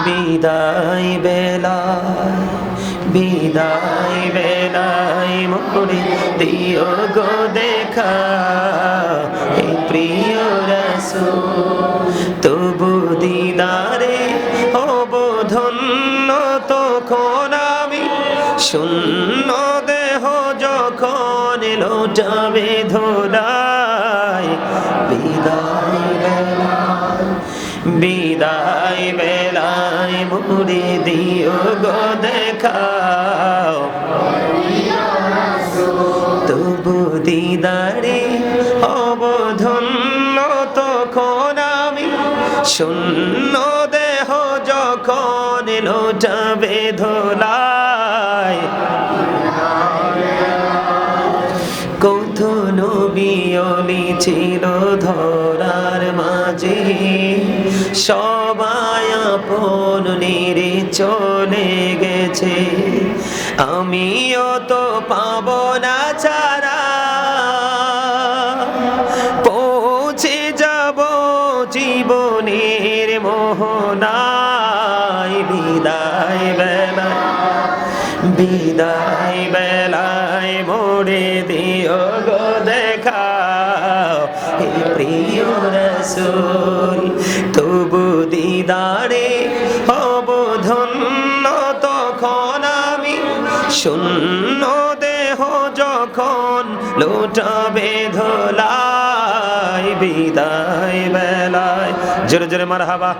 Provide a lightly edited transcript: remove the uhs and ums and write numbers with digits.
বিদায় বেলায় মোরে দিও গো দেখা হে প্রিয় রাসূল তবু দিদারে হব ধন্য তখন আমি শূন্য দেহ যখন লোটাবে ধরায় বিদায় বেলায় মোরে দিও গো দেখা তবু দিদারে হব ধন্য তখন আমি শূন্য দেহ যখন লোটাবে ধরায় কত নবী ওলি ছিল ধরার মাঝে সবাই আপন নিরে চলে গেছে আমিও তো পাব না ছাড়া পৌঁছে যাব জীবনের মোহনায় বিদায় বেলায় মোরে দিও গো দেখা হে প্রিয় রাসূল তবু দিদারে হব ধন্য তখন আমি শূন্য দেহ যখন লোটাবে ধোলাই বিদায় বেলায় জোরে জোরে মারহাবা।